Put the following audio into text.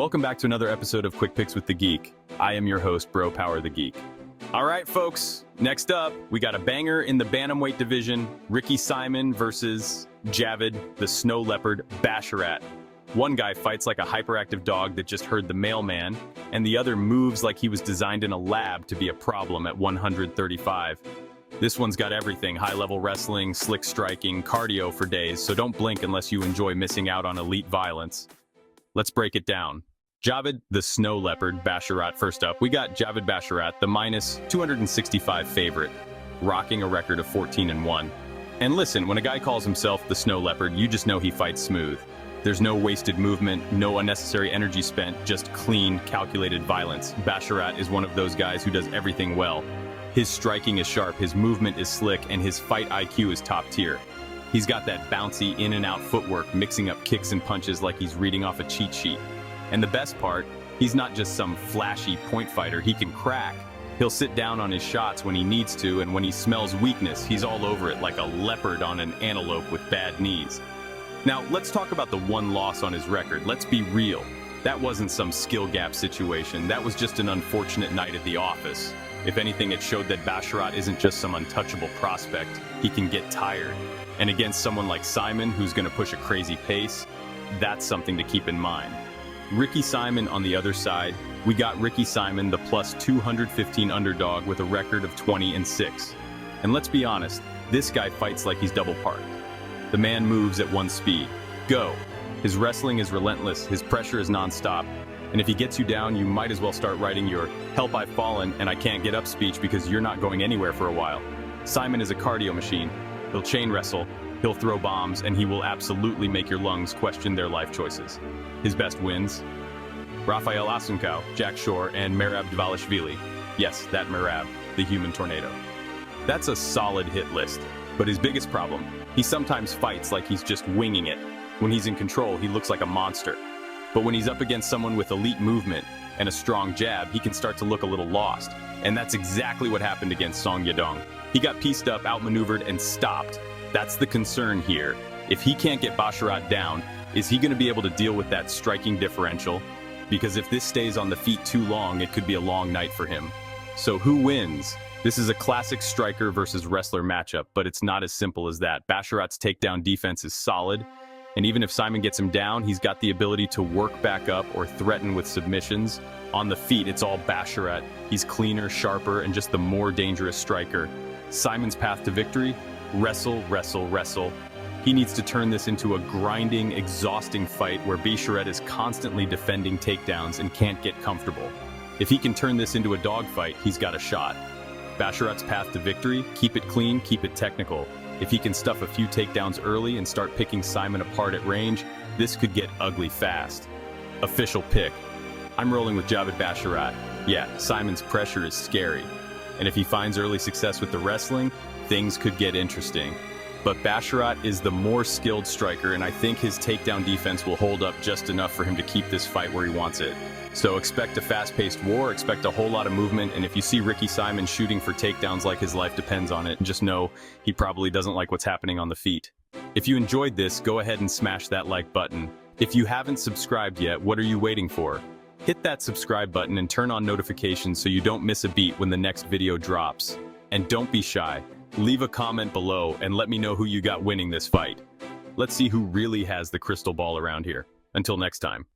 Welcome back to another episode of Quick Picks with the Geek. I am your host, Bro Power the Geek. All right, folks, next up, we got a banger in the bantamweight division, Ricky Simon versus Javid, the snow leopard, Basharat. One guy fights like a hyperactive dog that just heard the mailman, and the other moves like he was designed in a lab to be a problem at 135. This one's got everything: high-level wrestling, slick striking, cardio for days, so don't blink unless you enjoy missing out on elite violence. Let's break it down. Javid, the snow leopard, Basharat. First up, we got Javid Basharat, the minus 265 favorite, rocking a record of 14-1. And listen, when a guy calls himself the snow leopard, you just know he fights smooth. There's no wasted movement, no unnecessary energy spent, just clean, calculated violence. Basharat is one of those guys who does everything well. His striking is sharp, his movement is slick, and his fight IQ is top tier. He's got that bouncy in and out footwork, mixing up kicks and punches like he's reading off a cheat sheet. And the best part, he's not just some flashy point fighter, he can crack. He'll sit down on his shots when he needs to, and when he smells weakness, he's all over it like a leopard on an antelope with bad knees. Now, let's talk about the one loss on his record. Let's be real. That wasn't some skill gap situation, that was just an unfortunate night at the office. If anything, it showed that Basharat isn't just some untouchable prospect, he can get tired. And against someone like Simon, who's going to push a crazy pace, that's something to keep in mind. Ricky Simon on the other side, we got Ricky Simon, the plus 215 underdog with a record of 20-6. And let's be honest, this guy fights like he's double parked. The man moves at one speed. Go! His wrestling is relentless, his pressure is non-stop. And if he gets you down, you might as well start writing your "Help, I've fallen and I can't get up" speech, because you're not going anywhere for a while. Simon is a cardio machine. He'll chain wrestle, he'll throw bombs, and he will absolutely make your lungs question their life choices. His best wins: Rafael Asuncao, Jack Shore, and Merab Dvalishvili. Yes, that Merab, the human tornado. That's a solid hit list. But his biggest problem: he sometimes fights like he's just winging it. When he's in control, he looks like a monster. But when he's up against someone with elite movement and a strong jab, he can start to look a little lost. And that's exactly what happened against Song Yadong. He got pieced up, outmaneuvered, and stopped. That's the concern here. If he can't get Basharat down, is he going to be able to deal with that striking differential? Because if this stays on the feet too long, it could be a long night for him. So who wins? This is a classic striker versus wrestler matchup, but it's not as simple as that. Basharat's takedown defense is solid, and even if Simon gets him down, he's got the ability to work back up or threaten with submissions. On the feet, it's all Basharat. He's cleaner, sharper, and just the more dangerous striker. Simon's path to victory: wrestle, wrestle, wrestle. He needs to turn this into a grinding, exhausting fight where Basharat is constantly defending takedowns and can't get comfortable. If he can turn this into a dogfight, he's got a shot. Basharat's path to victory: keep it clean, keep it technical. If he can stuff a few takedowns early and start picking Simon apart at range, this could get ugly fast. Official pick: I'm rolling with Javid Basharat. Yeah, Simon's pressure is scary. And if he finds early success with the wrestling, things could get interesting. But Basharat is the more skilled striker, and I think his takedown defense will hold up just enough for him to keep this fight where he wants it. So expect a fast-paced war, expect a whole lot of movement, and if you see Ricky Simon shooting for takedowns like his life depends on it, just know he probably doesn't like what's happening on the feet. If you enjoyed this, go ahead and smash that like button. If you haven't subscribed yet, what are you waiting for? Hit that subscribe button and turn on notifications so you don't miss a beat when the next video drops. And don't be shy. Leave a comment below and let me know who you got winning this fight. Let's see who really has the crystal ball around here. Until next time.